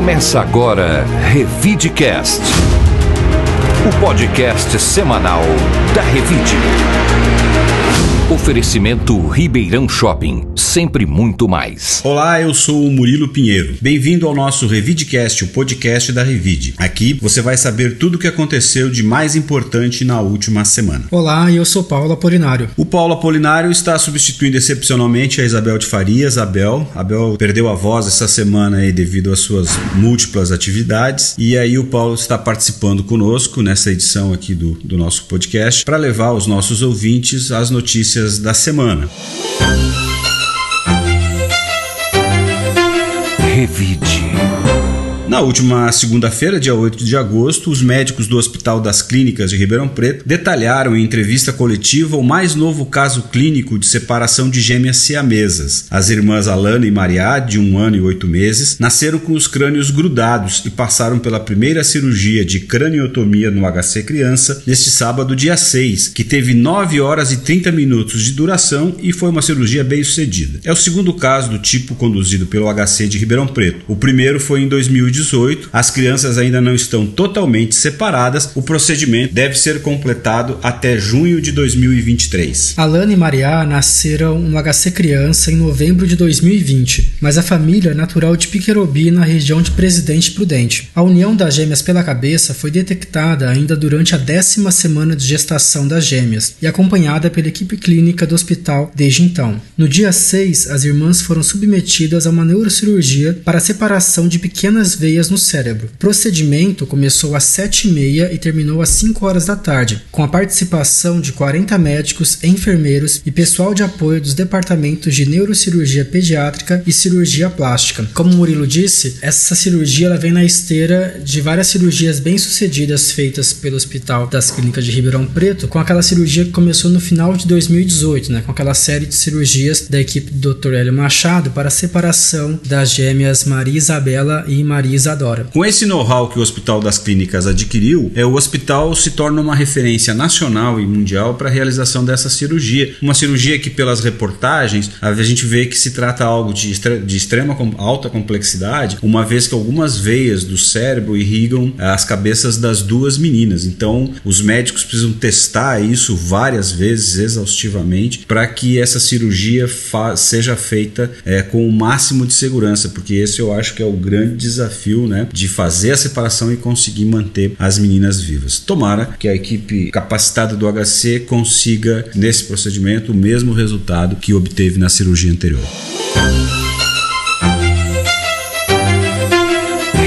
Começa agora Revidecast, o podcast semanal da Revide. Oferecimento Ribeirão Shopping, sempre muito mais. Olá, eu sou o Murilo Pinheiro. Bem-vindo ao nosso Revidecast, o podcast da Revide. Aqui você vai saber tudo o que aconteceu de mais importante na última semana. Olá, eu sou Paulo Apolinário. O Paulo Apolinário está substituindo excepcionalmente a Isabel de Farias. Abel perdeu a voz essa semana aí devido às suas múltiplas atividades. E aí o Paulo está participando conosco nessa edição aqui do nosso podcast para levar aos nossos ouvintes as notícias da semana. Revide. Na última segunda-feira, dia 8 de agosto, os médicos do Hospital das Clínicas de Ribeirão Preto detalharam em entrevista coletiva o mais novo caso clínico de separação de gêmeas siamesas. As irmãs Alana e Maria, de 1 ano e 8 meses, nasceram com os crânios grudados e passaram pela primeira cirurgia de craniotomia no HC Criança neste sábado, dia 6, que teve 9 horas e 30 minutos de duração e foi uma cirurgia bem sucedida. É o segundo caso do tipo conduzido pelo HC de Ribeirão Preto. O primeiro foi em 2018. As crianças ainda não estão totalmente separadas. O procedimento deve ser completado até junho de 2023. Alana e Maria nasceram no HC Criança em novembro de 2020, mas a família é natural de Piquerobi, na região de Presidente Prudente. A união das gêmeas pela cabeça foi detectada ainda durante a 10ª semana de gestação das gêmeas e acompanhada pela equipe clínica do hospital desde então. No dia 6, as irmãs foram submetidas a uma neurocirurgia para a separação de pequenas veias no cérebro. O procedimento começou às 7h30 e terminou às 5 horas da tarde, com a participação de 40 médicos, enfermeiros e pessoal de apoio dos departamentos de neurocirurgia pediátrica e cirurgia plástica. Como o Murilo disse, essa cirurgia ela vem na esteira de várias cirurgias bem-sucedidas feitas pelo Hospital das Clínicas de Ribeirão Preto, com aquela cirurgia que começou no final de 2018, com aquela série de cirurgias da equipe do Dr. Hélio Machado para a separação das gêmeas Maria Isabela e Maria Isadora. Com esse know-how que o Hospital das Clínicas adquiriu, o hospital se torna uma referência nacional e mundial para a realização dessa cirurgia. Uma cirurgia que, pelas reportagens, a gente vê que se trata algo de extrema alta complexidade, uma vez que algumas veias do cérebro irrigam as cabeças das duas meninas. Então, os médicos precisam testar isso várias vezes, exaustivamente, para que essa cirurgia seja feita com o máximo de segurança, porque esse eu acho que é o grande desafio, de fazer a separação e conseguir manter as meninas vivas. Tomara que a equipe capacitada do HC consiga, nesse procedimento, o mesmo resultado que obteve na cirurgia anterior.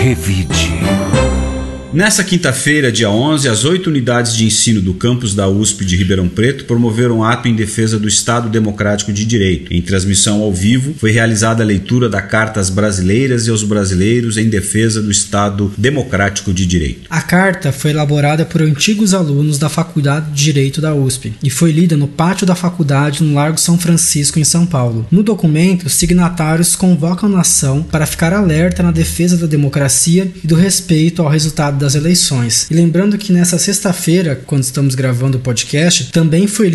Revide. Nessa quinta-feira, dia 11, as 8 unidades de ensino do campus da USP de Ribeirão Preto promoveram um ato em defesa do Estado Democrático de Direito. Em transmissão ao vivo, foi realizada a leitura da Carta às Brasileiras e aos Brasileiros em defesa do Estado Democrático de Direito. A carta foi elaborada por antigos alunos da Faculdade de Direito da USP e foi lida no pátio da faculdade no Largo São Francisco, em São Paulo. No documento, os signatários convocam a nação para ficar alerta na defesa da democracia e do respeito ao resultado das eleições. E lembrando que nessa sexta-feira, quando estamos gravando o podcast, também foi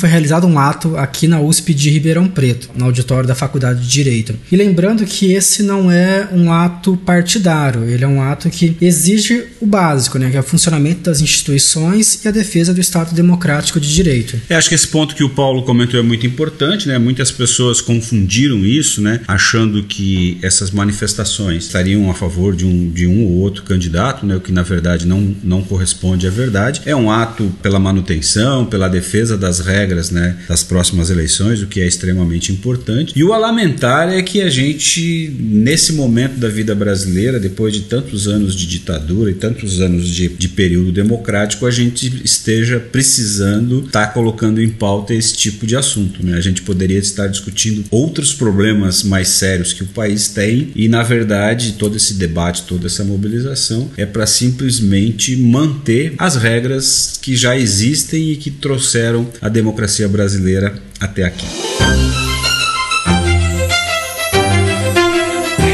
realizado um ato aqui na USP de Ribeirão Preto, no auditório da Faculdade de Direito. E lembrando que esse não é um ato partidário, ele é um ato que exige o básico, que é o funcionamento das instituições e a defesa do Estado Democrático de Direito. Acho que esse ponto que o Paulo comentou é muito importante, Muitas pessoas confundiram isso, achando que essas manifestações estariam a favor de um ou outro candidato, o que na verdade não corresponde à verdade. É um ato pela manutenção, pela defesa das regras, das próximas eleições, o que é extremamente importante. E o a lamentar é que a gente, nesse momento da vida brasileira, depois de tantos anos de ditadura e tantos anos de período democrático, a gente esteja precisando estar colocando em pauta esse tipo de assunto. A gente poderia estar discutindo outros problemas mais sérios que o país tem e, na verdade, todo esse debate, toda essa mobilização é para simplesmente manter as regras que já existem e que trouxeram a democracia brasileira até aqui.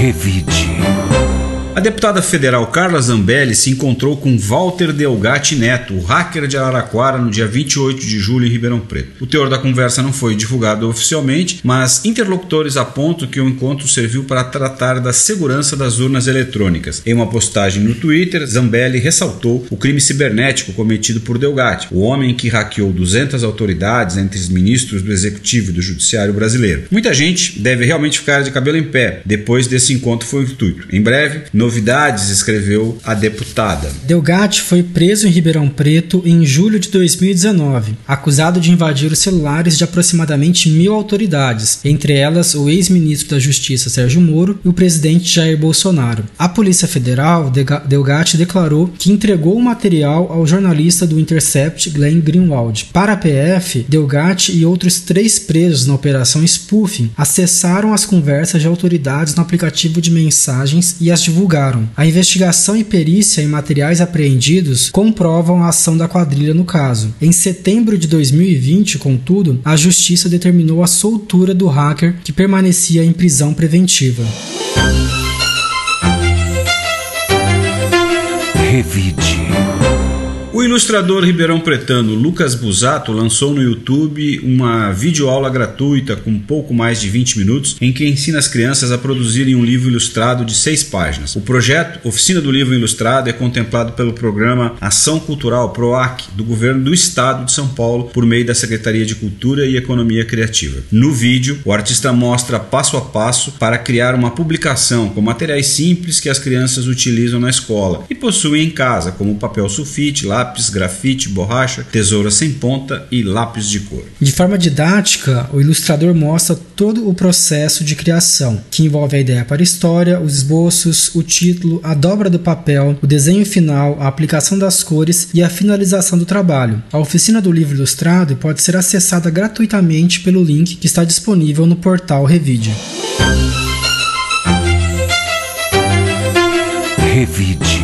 Revide. A deputada federal Carla Zambelli se encontrou com Walter Delgatti Neto, o hacker de Araraquara, no dia 28 de julho em Ribeirão Preto. O teor da conversa não foi divulgado oficialmente, mas interlocutores apontam que o encontro serviu para tratar da segurança das urnas eletrônicas. Em uma postagem no Twitter, Zambelli ressaltou o crime cibernético cometido por Delgatti, o homem que hackeou 200 autoridades entre os ministros do Executivo e do Judiciário brasileiro. Muita gente deve realmente ficar de cabelo em pé depois desse encontro fortuito. Em breve, novidades, escreveu a deputada. Delgatti foi preso em Ribeirão Preto em julho de 2019, acusado de invadir os celulares de aproximadamente 1.000 autoridades, entre elas o ex-ministro da Justiça Sérgio Moro e o presidente Jair Bolsonaro. A Polícia Federal, Delgatti, declarou que entregou o material ao jornalista do Intercept, Glenn Greenwald. Para a PF, Delgatti e outros 3 presos na Operação Spoofing acessaram as conversas de autoridades no aplicativo de mensagens e as divulgaram. A investigação e perícia em materiais apreendidos comprovam a ação da quadrilha no caso. Em setembro de 2020, contudo, a Justiça determinou a soltura do hacker, que permanecia em prisão preventiva. Revide. O ilustrador ribeirão-pretano Lucas Busato lançou no YouTube uma videoaula gratuita com pouco mais de 20 minutos em que ensina as crianças a produzirem um livro ilustrado de 6 páginas. O projeto Oficina do Livro Ilustrado é contemplado pelo programa Ação Cultural PROAC do Governo do Estado de São Paulo por meio da Secretaria de Cultura e Economia Criativa. No vídeo, o artista mostra passo a passo para criar uma publicação com materiais simples que as crianças utilizam na escola e possuem em casa, como papel sulfite, lápis, grafite, borracha, tesoura sem ponta e lápis de cor. De forma didática, o ilustrador mostra todo o processo de criação, que envolve a ideia para a história, os esboços, o título, a dobra do papel, o desenho final, a aplicação das cores e a finalização do trabalho. A oficina do livro ilustrado pode ser acessada gratuitamente pelo link que está disponível no portal Revide. Revide.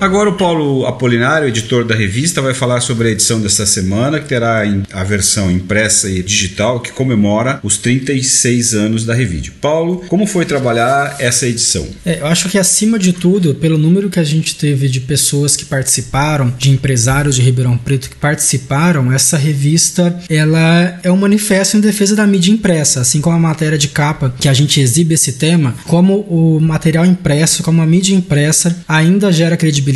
Agora o Paulo Apolinário, editor da revista, vai falar sobre a edição desta semana, que terá a versão impressa e digital, que comemora os 36 anos da Revide. Paulo, como foi trabalhar essa edição? Eu acho que, acima de tudo, pelo número que a gente teve de pessoas que participaram, de empresários de Ribeirão Preto que participaram, essa revista ela é um manifesto em defesa da mídia impressa, assim como a matéria de capa que a gente exibe esse tema, como o material impresso, como a mídia impressa ainda gera credibilidade,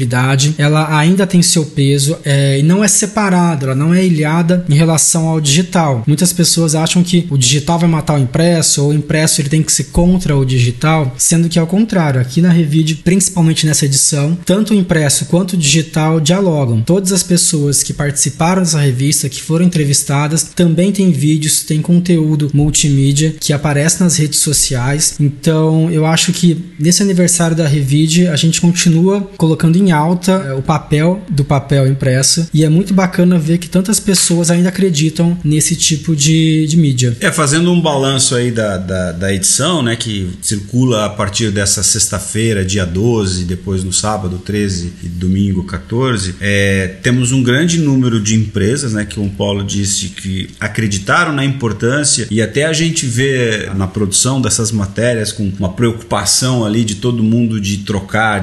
ela ainda tem seu peso e não é separada, ela não é ilhada em relação ao digital. Muitas pessoas acham que o digital vai matar o impresso, ou o impresso ele tem que ser contra o digital, sendo que ao contrário, aqui na Revide, principalmente nessa edição, tanto o impresso quanto o digital dialogam. Todas as pessoas que participaram dessa revista, que foram entrevistadas, também têm vídeos, tem conteúdo multimídia que aparece nas redes sociais. Então eu acho que nesse aniversário da Revide a gente continua colocando em alta o papel do papel impresso, e é muito bacana ver que tantas pessoas ainda acreditam nesse tipo de mídia. Fazendo um balanço aí da edição, né, que circula a partir dessa sexta-feira, dia 12, depois no sábado 13 e domingo 14, temos um grande número de empresas, né, que o Paulo disse que acreditaram na importância, e até a gente vê na produção dessas matérias com uma preocupação ali de todo mundo de trocar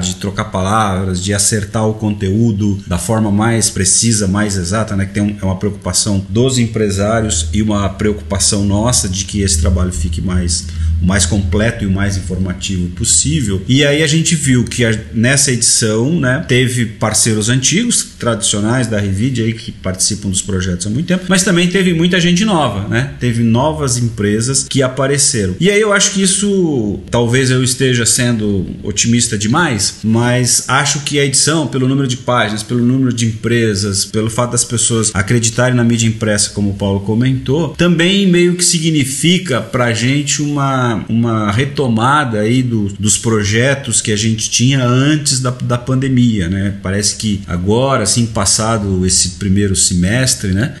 palavras, de acertar o conteúdo da forma mais precisa, mais exata, né? Que é uma preocupação dos empresários e uma preocupação nossa de que esse trabalho fique o mais completo e o mais informativo possível. E aí a gente viu que nessa edição, né, teve parceiros antigos, tradicionais da Revide aí, que participam dos projetos há muito tempo, mas também teve muita gente nova, né? Teve novas empresas que apareceram. E aí eu acho que isso, talvez eu esteja sendo otimista demais, mas acho que a edição, pelo número de páginas, pelo número de empresas, pelo fato das pessoas acreditarem na mídia impressa, como o Paulo comentou, também meio que significa pra gente uma retomada aí dos projetos que a gente tinha antes da pandemia, né? Parece que agora, assim, passado esse primeiro semestre, né,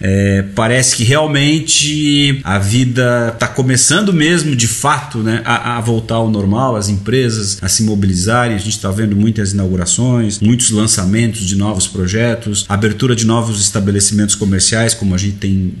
parece que realmente a vida está começando mesmo, de fato, né, a voltar ao normal, as empresas a se mobilizarem. A gente está vendo muitas inaugurações, ações, muitos lançamentos de novos projetos, abertura de novos estabelecimentos comerciais, como a gente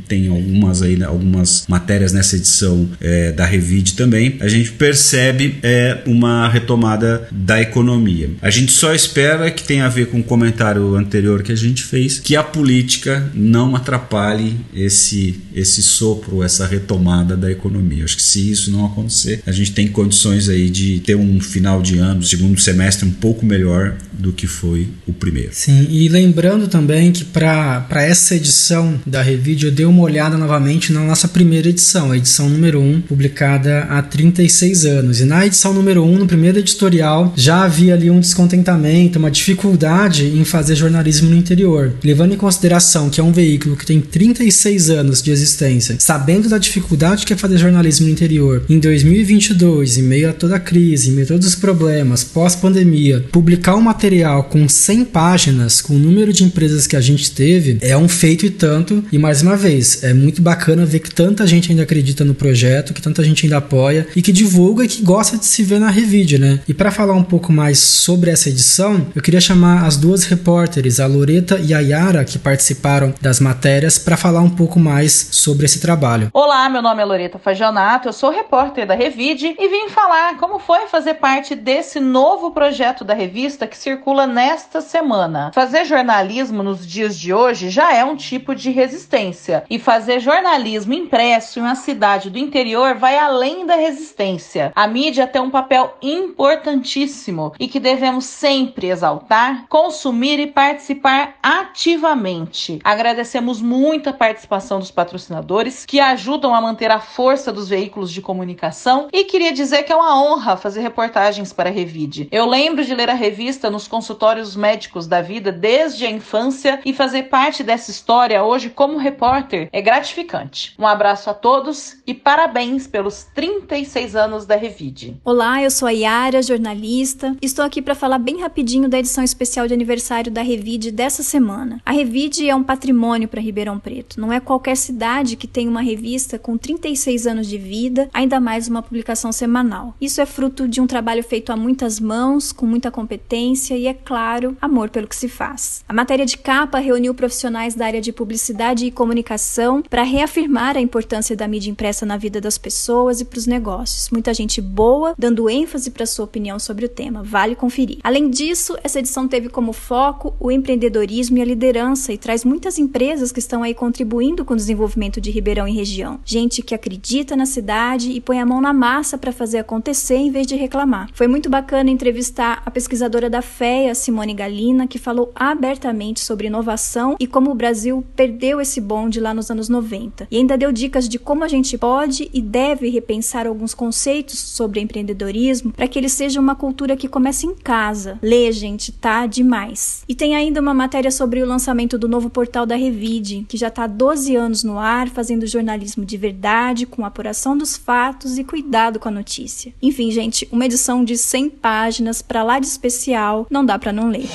tem algumas matérias nessa edição da Revide também. A gente percebe uma retomada da economia. A gente só espera que tenha a ver com o comentário anterior que a gente fez, que a política não atrapalhe esse sopro, essa retomada da economia. Acho que se isso não acontecer, a gente tem condições aí de ter um final de ano, segundo semestre um pouco melhor do que foi o primeiro. Sim, e lembrando também que para essa edição da Revide eu dei uma olhada novamente na nossa primeira edição, a edição número 1, publicada há 36 anos. E na edição número 1, no primeiro editorial, já havia ali um descontentamento, uma dificuldade em fazer jornalismo no interior. Levando em consideração que é um veículo que tem 36 anos de existência, sabendo da dificuldade que é fazer jornalismo no interior, em 2022, em meio a toda a crise, em meio a todos os problemas, pós-pandemia, publicar um material com 100 páginas, com o número de empresas que a gente teve, é um feito e tanto. E mais uma vez, é muito bacana ver que tanta gente ainda acredita no projeto, que tanta gente ainda apoia e que divulga e que gosta de se ver na Revide, né? E para falar um pouco mais sobre essa edição, eu queria chamar as duas repórteres, a Loreta e a Yara, que participaram das matérias, para falar um pouco mais sobre esse trabalho. Olá, meu nome é Loreta Fagionato, eu sou repórter da Revide e vim falar como foi fazer parte desse novo projeto da revista que circula nesta semana. Fazer jornalismo nos dias de hoje já é um tipo de resistência, e fazer jornalismo impresso em uma cidade do interior vai além da resistência. A mídia tem um papel importantíssimo e que devemos sempre exaltar, consumir e participar ativamente. Agradecemos muito a participação dos patrocinadores que ajudam a manter a força dos veículos de comunicação, e queria dizer que é uma honra fazer reportagens para a Revide. Eu lembro de ler a revista nos consultórios médicos da vida desde a infância, e fazer parte dessa história hoje como repórter é gratificante. Um abraço a todos e parabéns pelos 36 anos da Revide. Olá, eu sou a Yara, jornalista. Estou aqui para falar bem rapidinho da edição especial de aniversário da Revide dessa semana. A Revide é um patrimônio para Ribeirão Preto. Não é qualquer cidade que tem uma revista com 36 anos de vida, ainda mais uma publicação semanal. Isso é fruto de um trabalho feito a muitas mãos, com muita competência e, é claro, amor pelo que se faz. A matéria de capa reuniu profissionais da área de publicidade e comunicação para reafirmar a importância da mídia impressa na vida das pessoas e para os negócios. Muita gente boa, dando ênfase para sua opinião sobre o tema. Vale conferir. Além disso, essa edição teve como foco o empreendedorismo e a liderança, e traz muitas empresas que estão aí contribuindo com o desenvolvimento de Ribeirão e região. Gente que acredita na cidade e põe a mão na massa para fazer acontecer em vez de reclamar. Foi muito bacana entrevistar a pesquisadora da FEA, Simone Galina, que falou abertamente sobre inovação e como o Brasil perdeu esse bonde lá nos anos 90. E ainda deu dicas de como a gente pode e deve repensar alguns conceitos sobre empreendedorismo para que ele seja uma cultura que comece em casa. Lê, gente, tá demais. E tem ainda uma matéria sobre o lançamento do novo portal da Revide, que já está há 12 anos no ar, fazendo jornalismo de verdade, com apuração dos fatos e cuidado com a notícia. Enfim, gente, uma edição de 100 páginas, para lá de especial, não dá para não ler.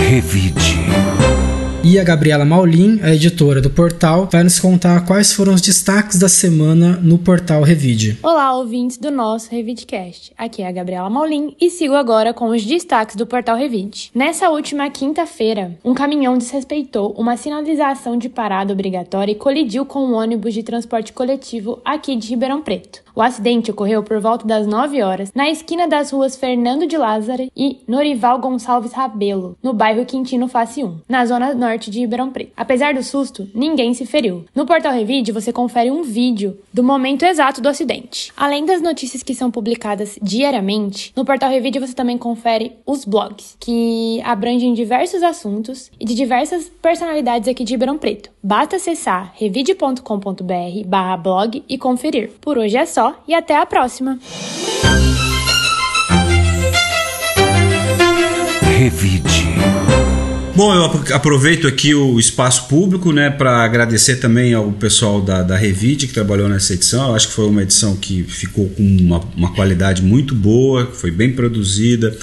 Revide. E a Gabriela Maulin, a editora do portal, vai nos contar quais foram os destaques da semana no portal Revide. Olá, ouvintes do nosso Revidecast. Aqui é a Gabriela Maulin e sigo agora com os destaques do portal Revide. Nessa última quinta-feira, um caminhão desrespeitou uma sinalização de parada obrigatória e colidiu com um ônibus de transporte coletivo aqui de Ribeirão Preto. O acidente ocorreu por volta das 9 horas, na esquina das ruas Fernando de Lázaro e Norival Gonçalves Rabelo, no bairro Quintino Face 1, na zona norte de Ribeirão Preto. Apesar do susto, ninguém se feriu. No portal Revide, você confere um vídeo do momento exato do acidente. Além das notícias que são publicadas diariamente, no portal Revide você também confere os blogs, que abrangem diversos assuntos e de diversas personalidades aqui de Ribeirão Preto. Basta acessar revide.com.br/blog e conferir. Por hoje é só e até a próxima! Revide. Bom, eu aproveito aqui o espaço público, né, para agradecer também ao pessoal da Revide que trabalhou nessa edição. Eu acho que foi uma edição que ficou com uma qualidade muito boa, foi bem produzida,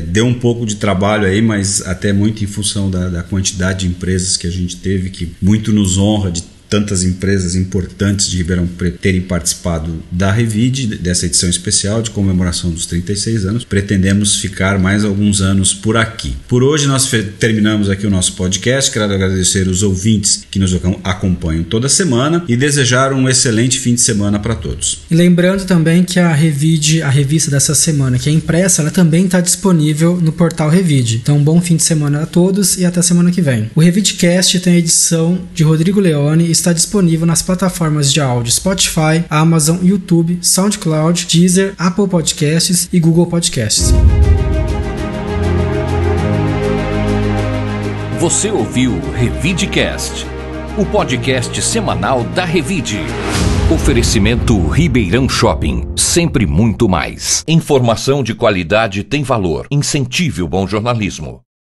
deu um pouco de trabalho aí, mas até muito em função da quantidade de empresas que a gente teve, que muito nos honra de tantas empresas importantes de Ribeirão Preto terem participado da Revide, dessa edição especial de comemoração dos 36 anos. Pretendemos ficar mais alguns anos por aqui. Por hoje nós terminamos aqui o nosso podcast. Quero agradecer os ouvintes que nos acompanham toda semana e desejar um excelente fim de semana para todos. E lembrando também que a Revide, a revista dessa semana, que é impressa, ela também está disponível no portal Revide. Então, um bom fim de semana a todos e até semana que vem. O Revidecast tem a edição de Rodrigo Leone e está disponível nas plataformas de áudio Spotify, Amazon, YouTube, SoundCloud, Deezer, Apple Podcasts e Google Podcasts. Você ouviu o Revidecast, o podcast semanal da Revide. Oferecimento Ribeirão Shopping, sempre muito mais. Informação de qualidade tem valor. Incentive o bom jornalismo.